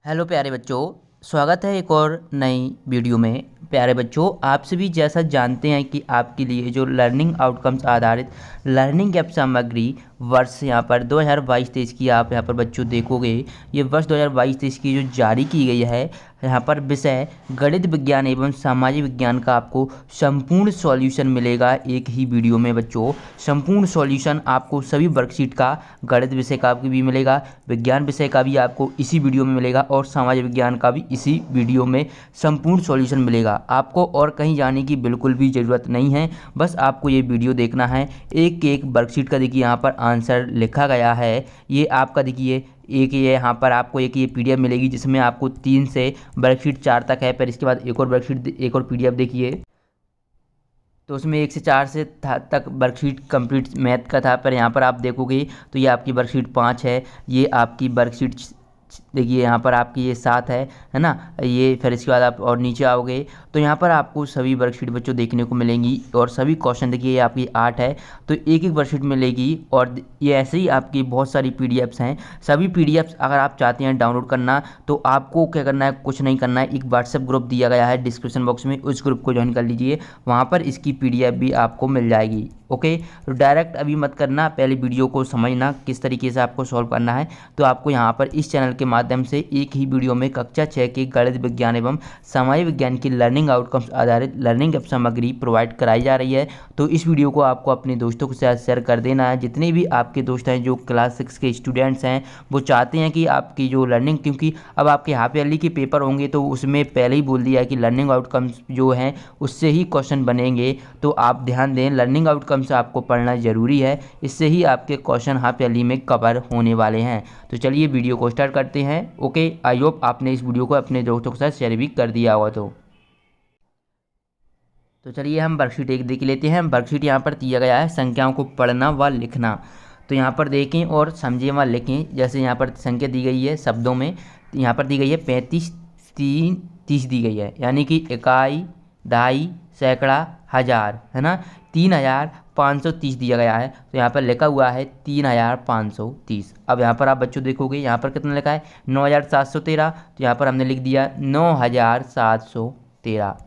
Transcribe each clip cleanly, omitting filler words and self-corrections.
Hello प्यारे बच्चों, स्वागत है एक और नई वीडियो में। प्यारे बच्चों, आप सभी जैसा जानते हैं कि आपके लिए जो लर्निंग आउटकम्स आधारित लर्निंग ऐप सामग्री वर्ष यहाँ पर 2022-23 की आप यहाँ पर बच्चों देखोगे। ये वर्ष 2022-23 की जो जारी की गई है, यहाँ पर विषय गणित विज्ञान एवं सामाजिक विज्ञान का आपको संपूर्ण सॉल्यूशन मिलेगा एक ही वीडियो में। बच्चों, संपूर्ण सॉल्यूशन आपको सभी वर्कशीट का, गणित विषय का भी मिलेगा, विज्ञान विषय का भी आपको इसी वीडियो में मिलेगा और सामाजिक विज्ञान का भी इसी वीडियो में संपूर्ण सॉल्यूशन मिलेगा। आपको और कहीं जाने की बिल्कुल भी ज़रूरत नहीं है, बस आपको ये वीडियो देखना है। एक एक वर्कशीट का देखिए यहाँ पर आंसर लिखा गया है। ये आपका देखिए एक ये यहाँ पर आपको एक ये पीडीएफ मिलेगी जिसमें आपको 3 से वर्कशीट 4 तक है। फिर इसके बाद एक और वर्कशीट, एक और पीडीएफ देखिए, तो उसमें 1 से 4 से तक वर्कशीट कंप्लीट मैथ का था। पर यहाँ पर आप देखोगे तो ये आपकी वर्कशीट 5 है, ये आपकी वर्कशीट देखिए यहाँ पर आपकी ये 7 है ना। ये फिर इसके बाद आप और नीचे आओगे तो यहाँ पर आपको सभी वर्कशीट बच्चों देखने को मिलेंगी और सभी क्वेश्चन देखिए ये आपकी 8 है तो एक एक वर्कशीट मिलेगी। और ये ऐसे ही आपकी बहुत सारी पीडीएफ्स हैं। सभी पीडीएफ्स अगर आप चाहते हैं डाउनलोड करना तो आपको क्या करना है, कुछ नहीं करना है। एक व्हाट्सएप ग्रुप दिया गया है डिस्क्रिप्शन बॉक्स में, उस ग्रुप को ज्वाइन कर लीजिए, वहाँ पर इसकी पीडीएफ भी आपको मिल जाएगी। ओके, तो डायरेक्ट अभी मत करना, पहले वीडियो को समझना किस तरीके से आपको सॉल्व करना है। तो आपको यहाँ पर इस चैनल के माध्यम से एक ही वीडियो में कक्षा 6 के गणित विज्ञान एवं सामाजिक विज्ञान की लर्निंग आउटकम्स आधारित लर्निंग ऐप सामग्री प्रोवाइड कराई जा रही है। तो इस वीडियो को आपको अपने दोस्तों के साथ शेयर कर देना है। जितने भी आपके दोस्त हैं जो क्लास 6 के स्टूडेंट्स हैं, वो चाहते हैं कि आपकी जो लर्निंग, क्योंकि अब आपके हाफ ईयरली के पेपर होंगे तो उसमें पहले ही बोल दिया है कि लर्निंग आउटकम्स जो हैं उससे ही क्वेश्चन बनेंगे। तो आप ध्यान दें, लर्निंग आउटकम्स आपको पढ़ना ज़रूरी है, इससे ही आपके क्वेश्चन हाफ ईयरली में कवर होने वाले हैं। तो चलिए वीडियो को स्टार्ट करते हैं। ओके, आई होप आपने इस वीडियो को अपने दोस्तों के साथ शेयर भी कर दिया होगा। तो चलिए हम वर्कशीट एक देख लेते हैं। वर्कशीट यहाँ पर दिया गया है संख्याओं को पढ़ना व लिखना। तो यहाँ पर देखें और समझें व लिखें। जैसे यहाँ पर संख्या दी गई है शब्दों में, तो यहाँ पर दी गई है 35, 3, 30 दी गई है, यानी कि इकाई, दहाई, सैकड़ा, हज़ार, है ना। 3530 दिया गया है, तो यहाँ पर लिखा हुआ है 3530। अब यहाँ पर आप बच्चों देखोगे यहाँ पर कितना लिखा है 9713, तो यहाँ पर हमने लिख दिया 9713।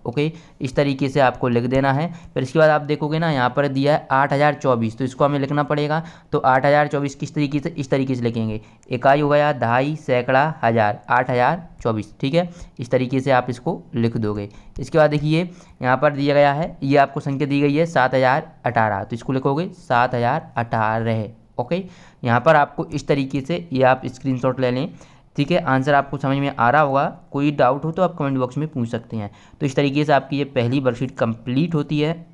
ओके, इस तरीके से आपको लिख देना है। फिर इसके बाद आप देखोगे ना यहाँ पर दिया है 8024, तो इसको हमें लिखना पड़ेगा। तो 8024 किस तरीके से, इस तरीके से लिखेंगे, इकाई हो गया, दहाई, सैकड़ा, हज़ार, 8024, ठीक है। इस तरीके से आप इसको लिख दोगे। इसके बाद देखिए यहाँ पर दिया गया है, ये आपको संख्या दी गई है 7018, तो इसको लिखोगे 7018। ओके, यहाँ पर आपको इस तरीके से ये आप स्क्रीनशॉट ले लें, ठीक है। आंसर आपको समझ में आ रहा होगा, कोई डाउट हो तो आप कमेंट बॉक्स में पूछ सकते हैं। तो इस तरीके से आपकी ये पहली वर्कशीट कंप्लीट होती है।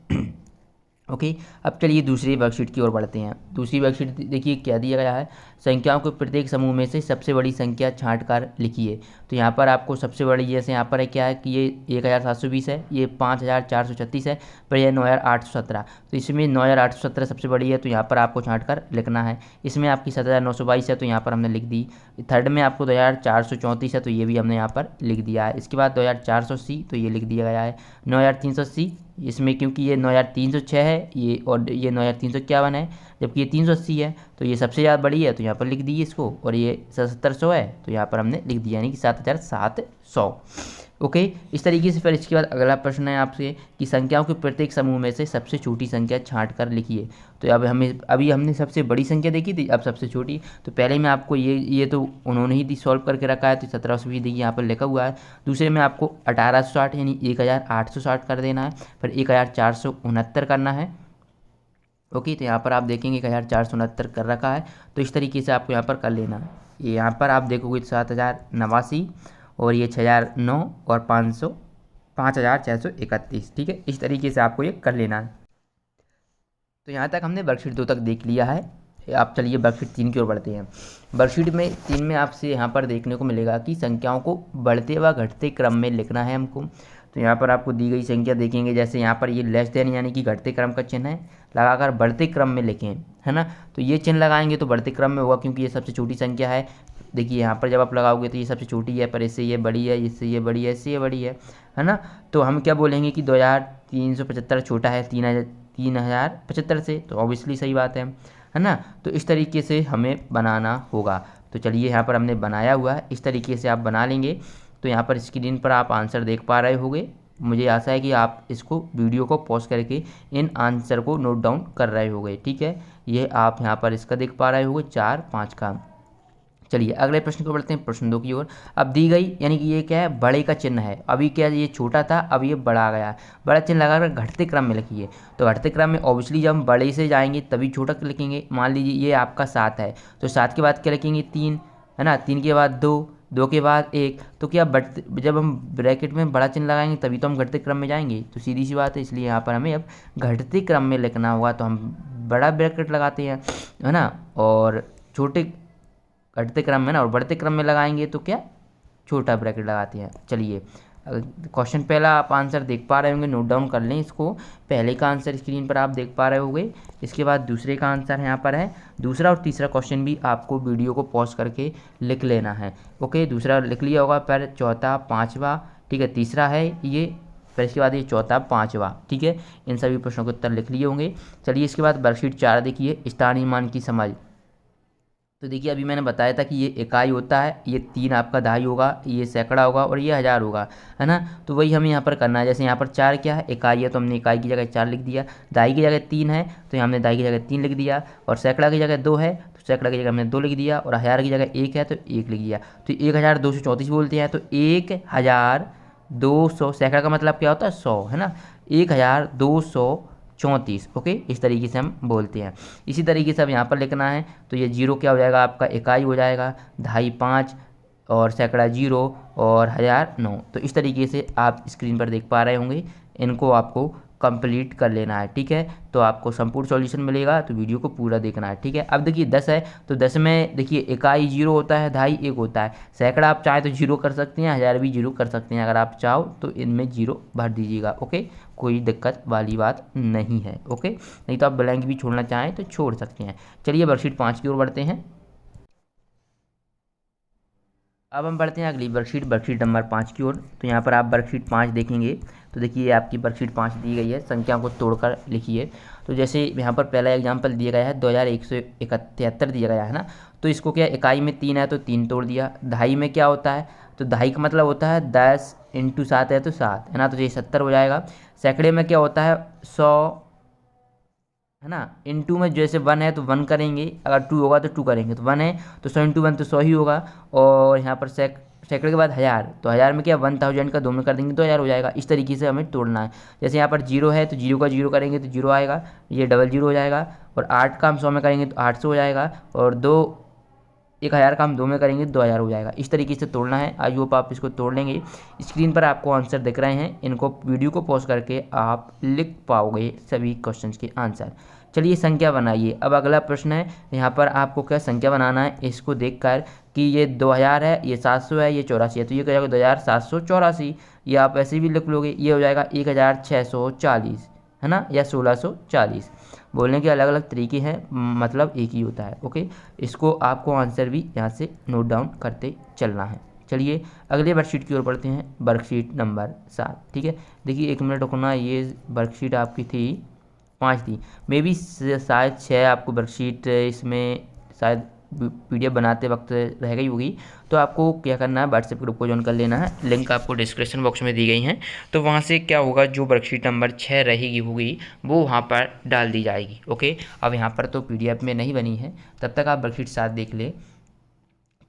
ओके, अब चलिए दूसरी वर्कशीट की ओर बढ़ते हैं। दूसरी वर्कशीट देखिए क्या दिया गया है, संख्याओं के प्रत्येक समूह में से सबसे बड़ी संख्या छांटकर लिखिए। तो यहाँ पर आपको सबसे बड़ी, जैसे यहाँ पर है क्या है कि ये 1720 है, ये 5436 है, पर यह 9817, तो इसमें 9817 सबसे बड़ी है, तो यहाँ पर आपको छांट कर लिखना है। इसमें आपकी 7922 है, तो यहाँ पर हमने लिख दी। थर्ड में आपको 2434 है, तो ये भी हमने यहाँ पर लिख दिया है। इसके बाद 2480, तो ये लिख दिया गया है। 9380, इसमें क्योंकि ये 9306 है, ये और ये 9351 है, जबकि ये 380 है, तो ये सबसे ज़्यादा बड़ी है, तो यहाँ पर लिख दी इसको। और ये 7700 है, तो यहाँ पर हमने लिख दिया, यानी कि 7700। ओके, इस तरीके से। फिर इसके बाद अगला प्रश्न है आपसे कि संख्याओं के प्रत्येक समूह में से सबसे छोटी संख्या छांट कर लिखिए। तो अब अभी हमने सबसे बड़ी संख्या देखी थी, अब सबसे छोटी। तो पहले में आपको ये तो उन्होंने ही सॉल्व करके रखा है, तो 1720 देखिए यहाँ पर लिखा हुआ है। दूसरे में आपको 1860 यानी 1860 कर देना है, फिर 1469 करना है। ओके, तो यहाँ पर आप देखेंगे 1469 कर रखा है, तो इस तरीके से आपको यहाँ पर कर लेना है। ये यहाँ पर आप देखोगे 7089 और ये 6009 और 5631, ठीक है। इस तरीके से आपको ये कर लेना है। तो यहाँ तक हमने वर्कशीट 2 तक देख लिया है। आप चलिए वर्कशीट 3 की ओर बढ़ते हैं। वर्कशीट में 3 में आपसे यहाँ पर देखने को मिलेगा कि संख्याओं को बढ़ते व घटते क्रम में लिखना है हमको। तो यहाँ पर आपको दी गई संख्या देखेंगे, जैसे यहाँ पर ये लेस देन यानी कि घटते क्रम का चिन्ह है, लगाकर बढ़ते क्रम में लिखें, है ना। तो ये चिन्ह लगाएंगे तो बढ़ते क्रम में होगा, क्योंकि ये सबसे छोटी संख्या है। देखिए यहाँ पर जब आप लगाओगे तो ये सबसे छोटी है, पर इससे ये बड़ी है, इससे ये बड़ी है, इससे ये बड़ी है ना। तो हम क्या बोलेंगे कि 2375 छोटा है 3075 से, तो ऑब्वियसली सही बात है ना। तो इस तरीके से हमें बनाना होगा। तो चलिए यहाँ पर हमने बनाया हुआ है, इस तरीके से आप बना लेंगे। तो यहाँ पर स्क्रीन पर आप आंसर देख पा रहे होंगे। मुझे आशा है कि आप इसको वीडियो को पॉज करके इन आंसर को नोट डाउन कर रहे होंगे। ठीक है, ये आप यहाँ पर इसका देख पा रहे होंगे 4, 5 का। चलिए अगले प्रश्न को बढ़ते हैं, प्रश्न 2 की ओर। अब दी गई, यानी कि ये क्या है, बड़े का चिन्ह है। अभी क्या ये छोटा था, अब ये बड़ा आ गया। बड़ा चिन्ह लगाकर घटते क्रम में लिखिए। तो घटते क्रम में ऑब्वियसली जब हम बड़े से जाएंगे तभी छोटा लिखेंगे। मान लीजिए ये आपका 7 है, तो 7 के बाद क्या लिखेंगे, 3, है ना। 3 के बाद 2, 2 के बाद 1। तो क्या बढ़ते, जब हम ब्रैकेट में बड़ा चिन्ह लगाएंगे तभी तो हम घटते क्रम में जाएंगे। तो सीधी सी बात है, इसलिए यहाँ पर हमें अब घटते क्रम में लिखना होगा। तो हम बड़ा ब्रैकेट लगाते हैं, है ना, और छोटे घटते क्रम में ना, और बढ़ते क्रम में लगाएंगे तो क्या, छोटा ब्रैकेट लगाते हैं। चलिए क्वेश्चन पहला आप आंसर देख पा रहे होंगे, नोट डाउन कर लें इसको। पहले का आंसर स्क्रीन पर आप देख पा रहे होंगे। इसके बाद दूसरे का आंसर यहाँ पर है। दूसरा और तीसरा क्वेश्चन भी आपको वीडियो को पॉज करके लिख लेना है। ओके, दूसरा लिख लिया होगा, पर चौथा, पाँचवा, ठीक है, तीसरा है ये, फिर इसके बाद ये चौथा, पाँचवा, ठीक है। इन सभी प्रश्नों के उत्तर लिख लिए होंगे। चलिए इसके बाद वर्कशीट 4 देखिए, स्थानीय मान की समझ। तो देखिए अभी मैंने बताया था कि ये इकाई होता है, ये 3 आपका दहाई होगा, ये सैकड़ा होगा और ये हज़ार होगा, है ना। तो वही हमें यहाँ पर करना है। जैसे यहाँ पर 4 क्या है, इकाई है, तो हमने इकाई की जगह 4 लिख दिया। दहाई की जगह 3 है, तो यहाँ हमने दहाई की जगह 3 लिख दिया। और सैकड़ा की जगह 2 है, तो सैकड़ा की जगह हमने 2 लिख दिया। और हज़ार की जगह 1 है, तो 1 लिख दिया। तो 1234 बोलते हैं, तो 1200, सैकड़ा का मतलब क्या होता है, 100, है ना। 1234, ओके, इस तरीके से हम बोलते हैं। इसी तरीके से अब यहाँ पर लिखना है। तो ये 0 क्या हो जाएगा, आपका इकाई हो जाएगा, दहाई 5 और सैकड़ा 0 और हज़ार 9। तो इस तरीके से आप स्क्रीन पर देख पा रहे होंगे। इनको आपको कंप्लीट कर लेना है, ठीक है। तो आपको संपूर्ण सॉल्यूशन मिलेगा, तो वीडियो को पूरा देखना है, ठीक है। अब देखिए 10 है, तो 10 में देखिए इकाई 0 होता है, दहाई 1 होता है। सैकड़ा आप चाहें तो 0 कर सकते हैं, हज़ार भी 0 कर सकते हैं। अगर आप चाहो तो इनमें 0 भर दीजिएगा, ओके, कोई दिक्कत वाली बात नहीं है, ओके। नहीं तो आप ब्लैंक भी छोड़ना चाहें तो छोड़ सकते हैं। चलिए वर्कशीट 5 की ओर बढ़ते हैं। अब हम बढ़ते हैं अगली वर्कशीट, वर्कशीट नंबर 5 की ओर। तो यहाँ पर आप वर्कशीट 5 देखेंगे, तो देखिए आपकी वर्कशीट 5 दी गई है, संख्या को तोड़कर लिखिए। तो जैसे यहाँ पर पहला एग्जाम्पल दिया गया है, 2173 दिया गया है ना। तो इसको क्या, इकाई में 3 है तो 3 तोड़ दिया। दहाई में क्या होता है, तो दहाई का मतलब होता है 10 × 7 है तो 7, है ना, तो ये 70 हो जाएगा। सैकड़े में क्या होता है, 100, है ना। इंटू में जैसे 1 है तो 1 करेंगे, अगर 2 होगा तो 2 करेंगे। तो 1 है तो 100 × 1 तो 100 ही होगा। और यहाँ पर सैकड़े के बाद हज़ार, तो हज़ार में क्या 1000 का 2 में कर देंगे तो 1000 हो जाएगा। इस तरीके से हमें तोड़ना है। जैसे यहाँ पर 0 है तो 0 का 0 करेंगे तो 0 आएगा, ये 00 हो जाएगा। और 8 का हम 100 में करेंगे तो 800 हो जाएगा। और 1000 का हम 2 में करेंगे तो 2000 हो जाएगा। इस तरीके से तोड़ना है। आई होप आप इसको तोड़ लेंगे। स्क्रीन पर आपको आंसर दिख रहे हैं, इनको वीडियो को पॉज करके आप लिख पाओगे सभी क्वेश्चंस के आंसर। चलिए संख्या बनाइए। अब अगला प्रश्न है, यहाँ पर आपको क्या संख्या बनाना है, इसको देखकर कि ये 2000 है, ये 700 है, ये 84 है, तो ये क्या हो जाएगा 2784। ये आप ऐसे भी लिख लोगे, ये हो जाएगा 1640, है ना, या 1640। बोलने के अलग अलग तरीके हैं, मतलब एक ही होता है, ओके। इसको आपको आंसर भी यहाँ से नोट डाउन करते चलना है। चलिए अगले वर्कशीट की ओर बढ़ते हैं, वर्कशीट नंबर 7, ठीक है। देखिए 1 मिनट रुकना, ये वर्कशीट आपकी थी 5 थी, मे बी शायद 6 आपको वर्कशीट इसमें शायद PDF बनाते वक्त रह गई होगी। तो आपको क्या करना है, व्हाट्सएप ग्रुप को ज्वाइन कर लेना है, लिंक आपको डिस्क्रिप्शन बॉक्स में दी गई हैं। तो वहाँ से क्या होगा, जो वर्कशीट नंबर 6 रहेगी होगी वो वहाँ पर डाल दी जाएगी, ओके। अब यहाँ पर तो PDF में नहीं बनी है, तब तक आप वर्कशीट 7 देख ले।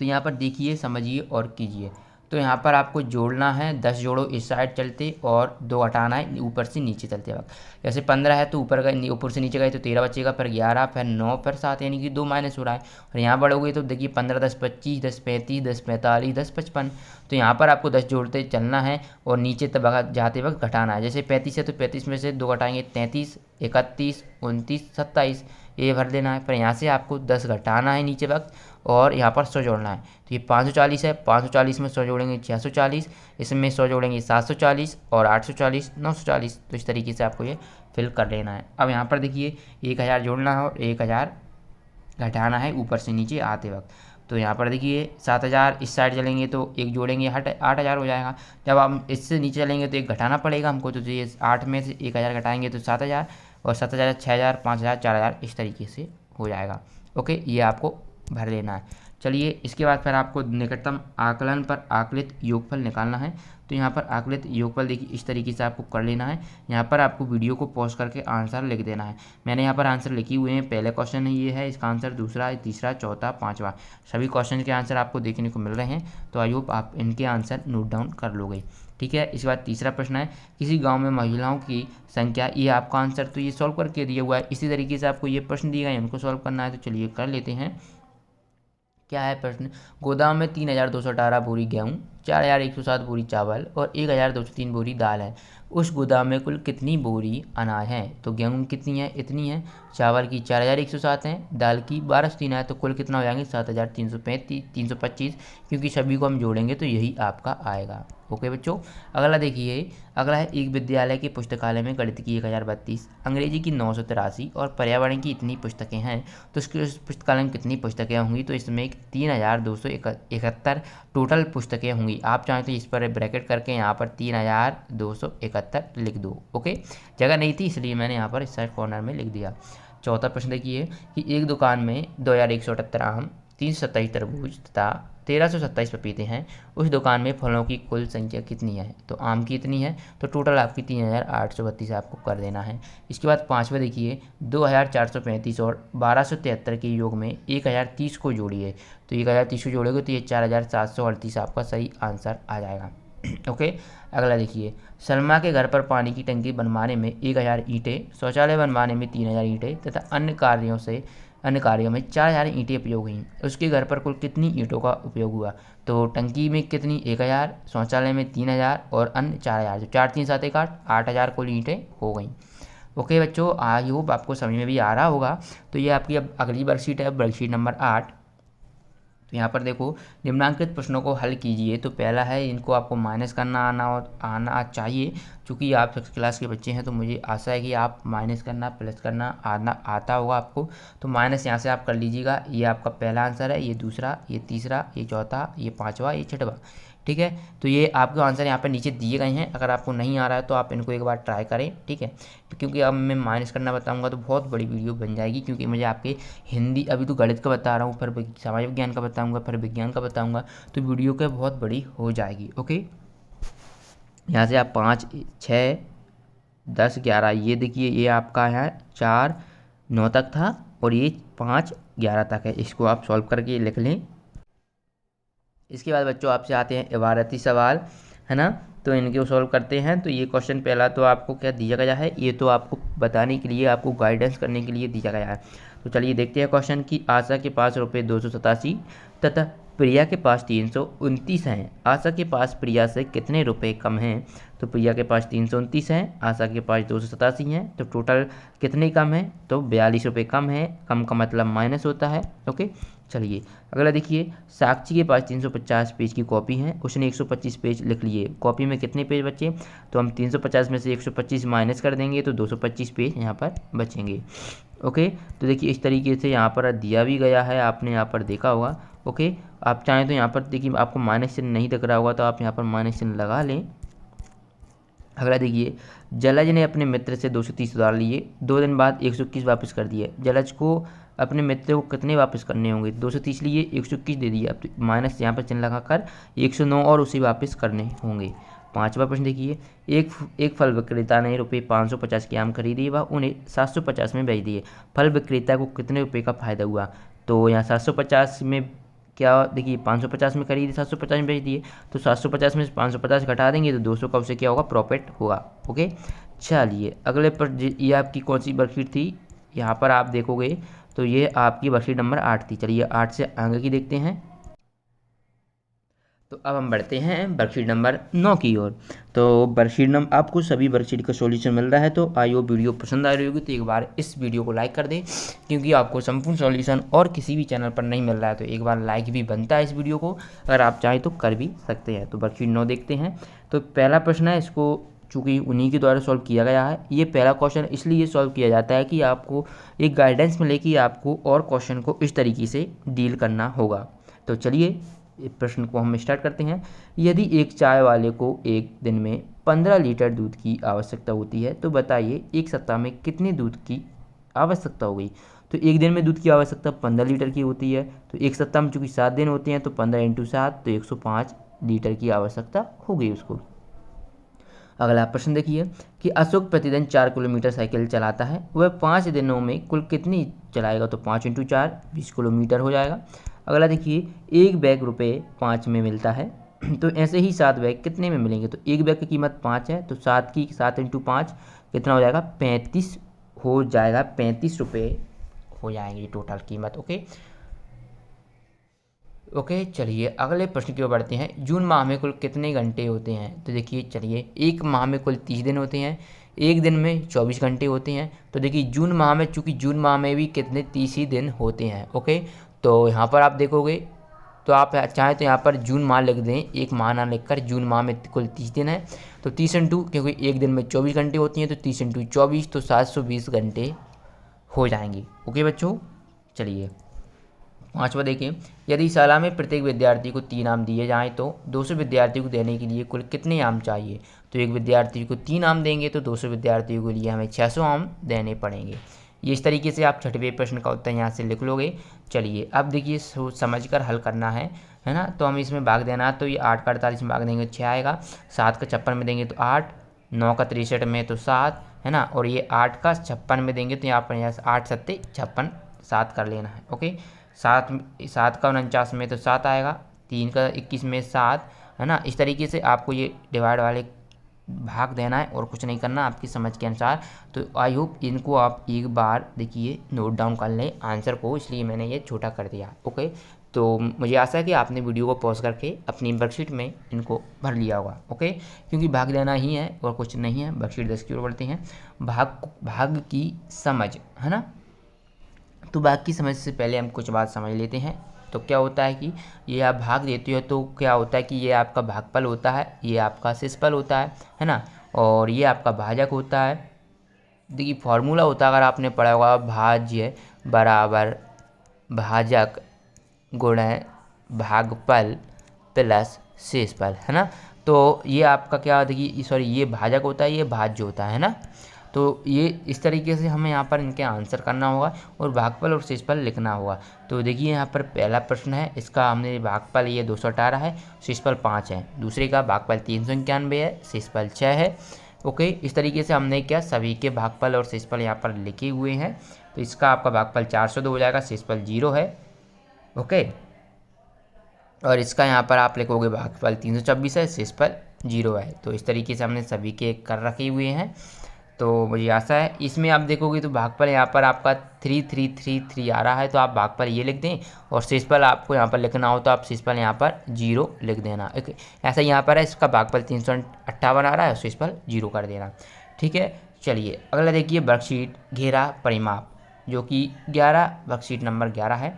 तो यहाँ पर देखिए, समझिए और कीजिए। तो यहाँ पर आपको जोड़ना है, 10 जोड़ो इस साइड चलते और 2 हटाना है ऊपर से नीचे चलते वक्त। जैसे 15 है तो ऊपर गए, ऊपर से नीचे गए तो 13 बचेगा, फिर 11, फिर 9, फिर 7, यानी कि 2 माइनस हो रहा है। और यहाँ बढ़ोगे तो देखिए 15 10 25, 10 35, 10 45, 10 55। तो यहाँ पर आपको 10 जोड़ते चलना है और नीचे तक जाते वक्त घटाना है। जैसे 35 है तो 35 में से 2 घटाएंगे, 33, 31, 29, 27, ये भर देना है। फिर यहाँ से आपको 10 घटाना है नीचे वक्त और यहाँ पर 100 जोड़ना है। तो ये 540 है, 540 में 100 जोड़ेंगे 640, इसमें 100 जोड़ेंगे 740 और 840, 940। तो इस तरीके से आपको ये फिल कर लेना है। अब यहाँ पर देखिए 1000 जोड़ना है और 1000 घटाना है ऊपर से नीचे आते वक्त। तो यहाँ पर देखिए 7000 इस साइड चलेंगे तो 1 जोड़ेंगे 8000 हो जाएगा। जब हम इससे नीचे चलेंगे तो 1 घटाना पड़ेगा हमको, तो ये 8 में से 1000 घटाएंगे तो 7000, और 7000 6000 5000 4000 इस तरीके से हो जाएगा, ओके। ये आपको भर लेना है। चलिए इसके बाद फिर आपको निकटतम आकलन पर आकलित योगफल निकालना है। तो यहाँ पर आकलित योगफल देखिए इस तरीके से आपको कर लेना है। यहाँ पर आपको वीडियो को पॉज करके आंसर लिख देना है। मैंने यहाँ पर आंसर लिखे हुए हैं। पहले क्वेश्चन ये है, इसका आंसर दूसरा, तीसरा, चौथा, पाँचवा, सभी क्वेश्चन के आंसर आपको देखने को मिल रहे हैं। तो आई होप आप इनके आंसर नोट डाउन कर लोगे। ठीक है, इसके बाद तीसरा प्रश्न है, किसी गांव में महिलाओं की संख्या, ये आपका आंसर तो ये सॉल्व करके दिया हुआ है। इसी तरीके से आपको ये प्रश्न दिए गए, इनको सॉल्व करना है। तो चलिए कर लेते हैं। क्या है प्रश्न, गोदाम में 3218 बोरी गेहूँ, 4107 बोरी चावल और 1203 बोरी दाल है। उस गोदाम में कुल कितनी बोरी अनाज है? तो गेहूँ कितनी है? इतनी है। चावल की 4107 है, दाल की 1203 है। तो कुल कितना हो जाएंगे? 7325, क्योंकि सभी को हम जोड़ेंगे तो यही आपका आएगा। ओके बच्चों, अगला देखिए, अगला है, एक विद्यालय के पुस्तकालय में गणित की 1032, अंग्रेजी की 983 और पर्यावरण की इतनी पुस्तकें हैं। तो उसके पुस्तकालय में कितनी पुस्तकें होंगी? तो इसमें 3271 टोटल पुस्तकें होंगी। आप चाहें तो इस पर ब्रैकेट करके यहाँ पर 3271 लिख दो। ओके, जगह नहीं थी इसलिए मैंने यहाँ पर इस साइड कॉर्नर में लिख दिया। चौथा प्रश्न देखिए कि एक दुकान में 2178 आम, 327 तरबूज तथा 1327 पपीते हैं। उस दुकान में फलों की कुल संख्या कितनी है? तो आम की इतनी है, तो टोटल आपकी 3832 आपको कर देना है। इसके बाद पाँचवा देखिए, 2435 और 1273 के योग में 1030 को जोड़िए। तो 1030 को जोड़ोगे तो ये 4738 आपका सही आंसर आ जाएगा। ओके, अगला देखिए, सलमा के घर पर पानी की टंकी बनवाने में 1000 ईंटें, शौचालय बनवाने में 3000 ईंटें तथा अन्य कार्यों में 4000 ईंटें उपयोग हुई। उसके घर पर कुल कितनी ईंटों का उपयोग हुआ? तो टंकी में कितनी? 1000, शौचालय में 3000 और अन्य 4000, जो 4 3 7 1 8, 8000 कुल ईंटें हो गई। ओके बच्चों, आई होप आपको समझ में भी आ रहा होगा। तो ये आपकी अब अगली वर्कशीट है, वर्कशीट नंबर 8। तो यहाँ पर देखो, निम्नांकित प्रश्नों को हल कीजिए। तो पहला है, इनको आपको माइनस करना आना चाहिए। चूँकि आप सिक्स क्लास के बच्चे हैं तो मुझे आशा है कि आप माइनस करना प्लस करना आता होगा आपको। तो माइनस यहाँ से आप कर लीजिएगा। ये आपका पहला आंसर है, ये दूसरा, ये तीसरा, ये चौथा, ये पाँचवा, ये छठवा। ठीक है, तो ये आपके आंसर यहाँ पर नीचे दिए गए हैं। अगर आपको नहीं आ रहा है तो आप इनको एक बार ट्राई करें। ठीक है, क्योंकि अब मैं माइनस करना बताऊंगा तो बहुत बड़ी वीडियो बन जाएगी, क्योंकि मुझे आपके हिंदी, अभी तो गणित का बता रहा हूँ, फिर सामाजिक विज्ञान का बताऊंगा, फिर विज्ञान का बताऊंगा, तो वीडियो क्या बहुत बड़ी हो जाएगी। ओके, यहाँ से आप 5 6 10 11, ये देखिए ये आपका है 4 9 तक था और ये 5 11 तक है। इसको आप सॉल्व करके लिख लें। इसके बाद बच्चों आपसे आते हैं इबारती सवाल, है ना। तो इनके सॉल्व करते हैं। तो ये क्वेश्चन पहला तो आपको क्या दिया गया है, ये तो आपको बताने के लिए, आपको गाइडेंस करने के लिए दिया गया है। तो चलिए देखते हैं क्वेश्चन की। आशा के पास रुपये 287 तथा प्रिया के पास 329 हैं। आशा के पास प्रिया से कितने रुपए कम हैं? तो प्रिया के पास 329 हैं, आशा के पास 287 हैं, तो टोटल कितने कम है? तो 42 रुपये कम है। कम का मतलब माइनस होता है। ओके, चलिए अगला देखिए, साक्षी के पास 350 पेज की कॉपी है, उसने 125 पेज लिख लिए। कॉपी में कितने पेज बचे? तो हम 350 में से 125 माइनस कर देंगे तो 225 पेज यहाँ पर बचेंगे। ओके, तो देखिए इस तरीके से यहाँ पर दिया भी गया है, आपने यहाँ पर देखा होगा। ओके, आप चाहें तो यहाँ पर देखिए, आपको माइनस चिन्ह नहीं दिख रहा होगा तो आप यहाँ पर माइनस चिन्ह लगा लें। अगला देखिए, जलज ने अपने मित्र से 230 उधार लिए, 2 दिन बाद 121 वापस कर दिए। जलज को अपने मित्र को कितने वापस करने होंगे? 230 लिए, 121 दे दिए। अब तो माइनस यहाँ पर चिन्ह लगाकर 109 और उसे वापस करने होंगे। पांचवा प्रश्न देखिए, एक फल विक्रेता ने रुपये 550 के आम खरीदे व उन्हें 750 में बेच दिए। फल विक्रेता को कितने रुपये का फायदा हुआ? तो यहाँ 750 में क्या, देखिए 550 में खरीदे, 750 में बेच दिए, तो 750 में से 550 घटा देंगे तो 200 का उसे क्या होगा? प्रॉफिट होगा। ओके, चलिए अगले पर, ये आपकी कौन सी वर्कशीट थी? यहाँ पर आप देखोगे तो ये आपकी वर्कशीट नंबर 8 थी। चलिए 8 से आगे की देखते हैं। तो अब हम बढ़ते हैं वर्कशीट नंबर 9 की ओर। तो वर्कशीट नंबर, आपको सभी वर्कशीट का सॉल्यूशन मिल रहा है। तो आई होप वीडियो पसंद आ रही होगी तो एक बार इस वीडियो को लाइक कर दें, क्योंकि आपको संपूर्ण सॉल्यूशन और किसी भी चैनल पर नहीं मिल रहा है। तो एक बार लाइक भी बनता है इस वीडियो को, अगर आप चाहें तो कर भी सकते हैं। तो वर्कशीट 9 देखते हैं। तो पहला प्रश्न है, इसको चूँकि उन्हीं के द्वारा सॉल्व किया गया है। ये पहला क्वेश्चन इसलिए सॉल्व किया जाता है कि आपको एक गाइडेंस मिले कि आपको और क्वेश्चन को इस तरीके से डील करना होगा। तो चलिए प्रश्न को हम स्टार्ट करते हैं। यदि एक चाय वाले को एक दिन में 15 लीटर दूध की आवश्यकता होती है तो बताइए एक सप्ताह में कितने दूध की आवश्यकता होगी? तो एक दिन में दूध की आवश्यकता 15 लीटर की होती है, तो एक सप्ताह में चूँकि 7 दिन होते हैं तो 15 × 7 तो 105 लीटर की आवश्यकता हो गई उसको। अगला प्रश्न देखिए कि अशोक प्रतिदिन 4 किलोमीटर साइकिल चलाता है, वह 5 दिनों में कुल कितनी चलाएगा, तो 5 × 4 20 किलोमीटर हो जाएगा। अगला देखिए एक बैग ₹5 में मिलता है, तो ऐसे ही 7 बैग कितने में मिलेंगे, तो एक बैग की कीमत 5 है, तो 7 × 5 कितना हो जाएगा 35 हो जाएगा, 35 रुपये हो जाएंगी टोटल कीमत। ओके चलिए अगले प्रश्न की ओर बढ़ते हैं। जून माह में कुल कितने घंटे होते हैं, तो देखिए चलिए एक माह में कुल 30 दिन होते हैं, एक दिन में 24 घंटे होते हैं। तो देखिए जून माह में, चूँकि जून माह में भी कितने 30 ही दिन होते हैं। ओके तो यहाँ पर आप देखोगे तो आप चाहें तो यहाँ पर जून माह लिख दें, एक माह ना लिखकर जून माह में कुल 30 दिन है, तो 30 × क्योंकि एक दिन में 24 घंटे होती हैं तो 30 × 24 तो 720 घंटे हो जाएंगे। ओके बच्चों चलिए 5वां देखें, यदि शाला में प्रत्येक विद्यार्थी को 3 आम दिए जाएं तो 200 विद्यार्थियों को देने के लिए कुल कितने आम चाहिए, तो एक विद्यार्थी को 3 आम देंगे तो 200 विद्यार्थियों के लिए हमें 600 आम देने पड़ेंगे। ये इस तरीके से आप 6वें प्रश्न का उत्तर यहाँ से लिख लोगे। चलिए अब देखिए सोच समझ कर हल करना है ना। तो हमें इसमें भाग देना, तो ये 8 का 48 में भाग देंगे 6 आएगा, 7 का 56 में देंगे तो 8, 9 का 63 में तो 7 है ना, और ये 8 का 56 में देंगे तो यहाँ पर 8 7 56 7 कर लेना है। ओके 7 का 49 में तो 7 आएगा, 3 का 21 में 7 है ना। इस तरीके से आपको ये डिवाइड वाले भाग देना है और कुछ नहीं करना आपकी समझ के अनुसार। तो आई होप इनको आप एक बार देखिए नोट डाउन कर लें आंसर को, इसलिए मैंने ये छोटा कर दिया। ओके तो मुझे आशा है कि आपने वीडियो को पॉज करके अपनी वर्कशीट में इनको भर लिया होगा। ओके क्योंकि भाग देना ही है और कुछ नहीं है। वर्कशीट 10 की ओर बढ़ते हैं। भाग की समझ है ना, तो भाग की समझ से पहले हम कुछ बात समझ लेते हैं। तो क्या होता है कि ये आप भाग देते हो तो क्या होता है कि ये आपका भागफल होता है, ये आपका शेषफल होता है ना, और ये आपका भाजक होता है। देखिए फॉर्मूला होता है, अगर आपने पढ़ा होगा, भाज्य बराबर भाजक गुणा भागफल प्लस शेषफल है ना। तो ये आपका क्या, देखिए सॉरी ये भाजक होता है, ये भाज्य होता है ना। तो ये इस तरीके से हमें यहाँ पर इनके आंसर करना होगा और भागफल और शेषफल लिखना होगा। तो देखिए यहाँ पर पहला प्रश्न है, इसका हमने भागफल ये 218 है, शेषफल 5 है। दूसरे का भागफल 391 है, शेषफल 6 है। ओके इस तरीके से हमने क्या सभी के भागफल और शेषफल यहाँ पर लिखे हुए हैं। तो इसका आपका भागफल 402 हो जाएगा, शेषफल 0 है। ओके और इसका यहाँ पर आप लिखोगे भागफल 326 है, शेषफल 0 है। तो इस तरीके से हमने सभी के कर रखे हुए हैं। तो मुझे आशा है इसमें आप देखोगे तो भागफल यहाँ पर आपका 3333 आ रहा है, तो आप भागफल ये लिख दें और शेषफल आपको यहाँ पर लिखना हो तो आप शेषफल यहाँ पर 0 लिख देना। ओके ऐसा यहाँ पर है, इसका भागफल 358 आ रहा है, शेषफल 0 कर देना। ठीक है चलिए अगला देखिए वर्कशीट घेरा परिमाप, जो कि 11 वर्कशीट नंबर 11 है।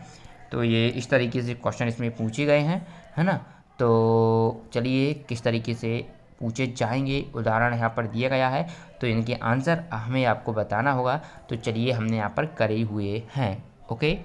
तो ये इस तरीके से क्वेश्चन इसमें पूछे गए हैं है ना। तो चलिए किस तरीके से पूछे जाएंगे, उदाहरण यहाँ पर दिया गया है, तो इनके आंसर हमें आपको बताना होगा। तो चलिए हमने यहाँ पर करे हुए हैं। ओके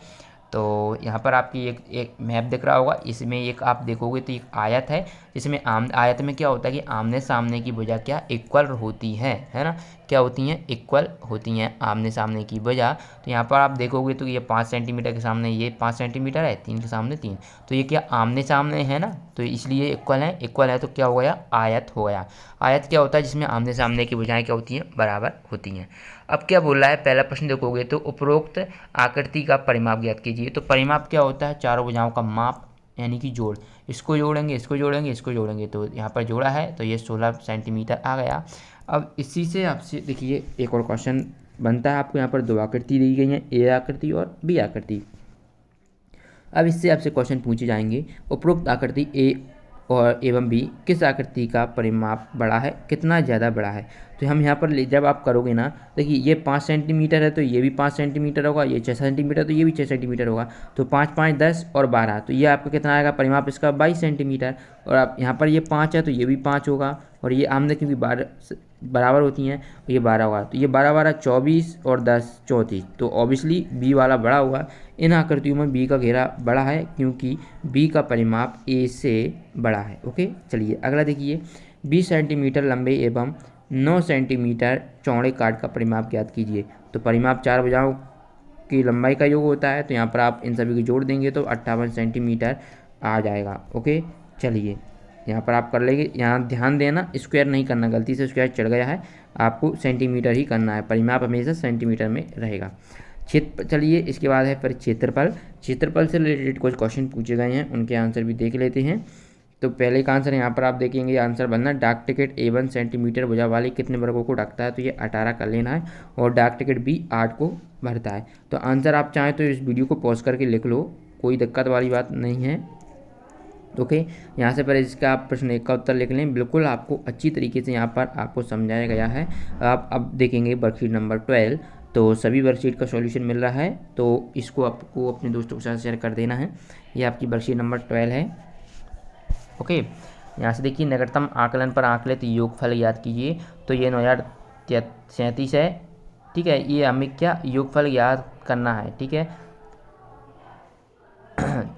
तो यहाँ पर आपकी एक मैप दिख रहा होगा, इसमें एक आप देखोगे तो एक आयत है, जिसमें आयत में क्या होता है कि आमने सामने की भुजा क्या इक्वल होती है ना, क्या होती हैं इक्वल होती हैं आमने सामने की भुजा। तो यहाँ पर आप देखोगे तो ये 5 सेंटीमीटर के सामने ये 5 सेंटीमीटर है, 3 के सामने 3, तो ये क्या आमने सामने है ना, तो इसलिए इक्वल है तो क्या हो गया आयत हो गया। आयत क्या होता है जिसमें आमने सामने की भुजाएं क्या होती हैं बराबर होती हैं। अब क्या बोल रहा है, पहला प्रश्न देखोगे तो उपरोक्त आकृति का परिमाप ज्ञात कीजिए। तो परिमाप क्या होता है, चारों भुजाओं का माप यानी कि जोड़, इसको जोड़ेंगे इसको जोड़ेंगे इसको जोड़ेंगे, तो यहाँ पर जोड़ा है तो ये 16 सेंटीमीटर आ गया। अब इसी से आपसे देखिए एक और क्वेश्चन बनता है, आपको यहाँ पर 2 आकृति दी गई हैं, ए आकृति और बी आकृति। अब इससे आपसे क्वेश्चन पूछे जाएंगे, उपरोक्त आकृति ए और एवं बी किस आकृति का परिमाप बड़ा है, कितना ज़्यादा बड़ा है। तो हम यहाँ पर जब आप करोगे ना, देखिए ये 5 सेंटीमीटर है तो ये भी 5 सेंटीमीटर होगा, ये 6 सेंटीमीटर तो ये भी 6 सेंटीमीटर होगा, तो 5 5 10 और 12, तो ये आपका कितना आएगा परिमाप इसका 22 सेंटीमीटर। और आप यहाँ पर ये 5 है तो ये भी 5 होगा, और ये आमने क्योंकि बराबर होती हैं तो ये 12 होगा, तो ये 12 12 24 और 10 34, तो ऑब्वियसली बी वाला बड़ा होगा। इन आकृतियों में बी का घेरा बड़ा है क्योंकि बी का परिमाप ए से बड़ा है। ओके चलिए अगला देखिए, 20 सेंटीमीटर लंबे एवं 9 सेंटीमीटर चौड़े कार्ड का परिमाप ज्ञात कीजिए। तो परिमाप चार भुजाओं की लंबाई का योग होता है। तो यहाँ पर आप इन सभी को जोड़ देंगे तो 58 सेंटीमीटर आ जाएगा। ओके, चलिए यहाँ पर आप कर लेंगे। यहाँ ध्यान देना, स्क्वायर नहीं करना, गलती से स्क्वायर चढ़ गया है, आपको सेंटीमीटर ही करना है, परिमाप हमेशा सेंटीमीटर में रहेगा। चलिए इसके बाद है फिर क्षेत्रफल। क्षेत्रफल से रिलेटेड कुछ क्वेश्चन पूछे गए हैं, उनके आंसर भी देख लेते हैं। तो पहले का आंसर यहाँ पर आप देखेंगे, आंसर बनना डाक टिकट A1 सेंटीमीटर भुजा वाले कितने वर्गों को ढकता है, तो ये 18 कर लेना है। और डाक टिकट B 8 को भरता है। तो आंसर आप चाहें तो इस वीडियो को पॉज करके लिख लो, कोई दिक्कत वाली बात नहीं है। ओके, यहाँ से पर इसका आप प्रश्न 1 का उत्तर लिख लें, बिल्कुल आपको अच्छी तरीके से यहाँ पर आपको समझाया गया है। आप अब देखेंगे वर्कशीट नंबर 12। तो सभी वर्कशीट का सॉल्यूशन मिल रहा है, तो इसको आपको अपने दोस्तों के साथ शेयर कर देना है। ये आपकी वर्कशीट नंबर 12 है। ओके, यहाँ से देखिए निकटतम आकलन पर आकलित योगफल याद कीजिए। तो ये 9037 है। ठीक है, ये हमें क्या योगफल याद करना है। ठीक है,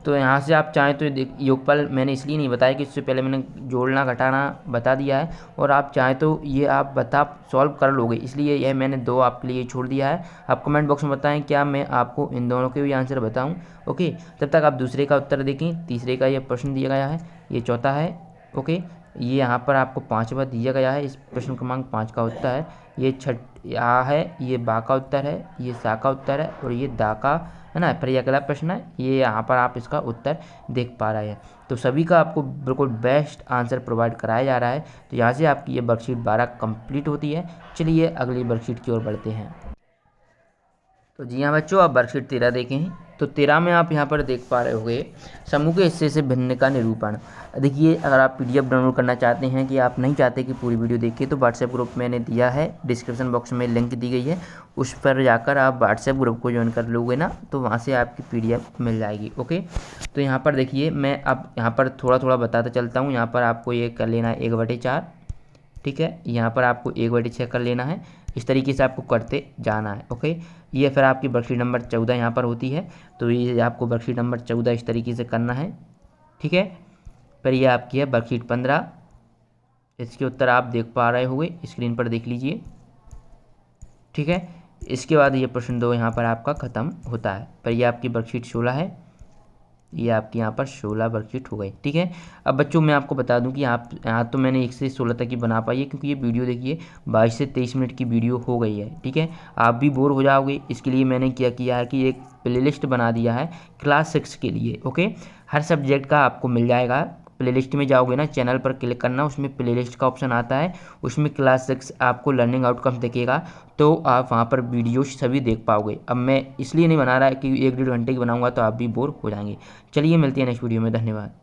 तो यहाँ से आप चाहें तो योगफल मैंने इसलिए नहीं बताया कि इससे पहले मैंने जोड़ना घटाना बता दिया है, और आप चाहें तो ये आप सॉल्व कर लोगे, इसलिए यह मैंने 2 आपके लिए छोड़ दिया है। आप कमेंट बॉक्स में बताएं क्या मैं आपको इन दोनों के भी आंसर बताऊं। ओके, तब तक आप दूसरे का उत्तर देखें। तीसरे का ये प्रश्न दिया गया है, ये चौथा है। ओके, ये यहाँ पर आपको 5वां दिया गया है, इस प्रश्न क्रमांक 5 का उत्तर है। ये आ है, ये बा का उत्तर है, ये सा का उत्तर है, और ये दा का है ना। फिर ये अगला प्रश्न है, ये यहाँ पर आप इसका उत्तर देख पा रहे हैं। तो सभी का आपको बिल्कुल बेस्ट आंसर प्रोवाइड कराया जा रहा है। तो यहाँ से आपकी ये वर्कशीट 12 कंप्लीट होती है। चलिए अगली वर्कशीट की ओर बढ़ते हैं। तो जी हाँ बच्चों, आप वर्कशीट 13 देखें। तो 13 में आप यहाँ पर देख पा रहे होंगे समूह के हिस्से से भिन्न का निरूपण। देखिए, अगर आप PDF डाउनलोड करना चाहते हैं कि आप नहीं चाहते कि पूरी वीडियो देखिए, तो व्हाट्सएप ग्रुप मैंने दिया है, डिस्क्रिप्शन बॉक्स में लिंक दी गई है, उस पर जाकर आप व्हाट्सएप ग्रुप को ज्वाइन कर लोगे ना, तो वहाँ से आपकी PDF मिल जाएगी। ओके, तो यहाँ पर देखिए, मैं अब यहाँ पर थोड़ा थोड़ा बताता चलता हूँ। यहाँ पर आपको ये कर लेना है 1/4। ठीक है, यहाँ पर आपको 1/6 कर लेना है। इस तरीके से आपको करते जाना है। ओके, ये फिर आपकी वर्कशीट नंबर 14 यहाँ पर होती है। तो ये आपको वर्कशीट नंबर 14 इस तरीके से करना है। ठीक है, फिर ये आपकी है वर्कशीट 15। इसके उत्तर आप देख पा रहे होंगे, स्क्रीन पर देख लीजिए। ठीक है, इसके बाद ये प्रश्न 2 यहाँ पर आपका ख़त्म होता है। पर ये आपकी वर्कशीट 16 है। ये आपकी यहाँ पर 16 वर्कशीट हो गई। ठीक है, अब बच्चों मैं आपको बता दूं कि यहाँ तो मैंने 1 से 16 तक की बना पाई है, क्योंकि ये वीडियो देखिए 22 से 23 मिनट की वीडियो हो गई है। ठीक है, आप भी बोर हो जाओगे, इसके लिए मैंने क्या किया है कि एक प्लेलिस्ट बना दिया है क्लास 6 के लिए। ओके, हर सब्जेक्ट का आपको मिल जाएगा। प्लेलिस्ट में जाओगे ना, चैनल पर क्लिक करना, उसमें प्लेलिस्ट का ऑप्शन आता है, उसमें क्लास 6 आपको लर्निंग आउटकम दिखेगा, तो आप वहाँ पर वीडियो सभी देख पाओगे। अब मैं इसलिए नहीं बना रहा है कि 1-1.5 घंटे की बनाऊंगा तो आप भी बोर हो जाएंगे। चलिए मिलते हैं नेक्स्ट वीडियो में, धन्यवाद।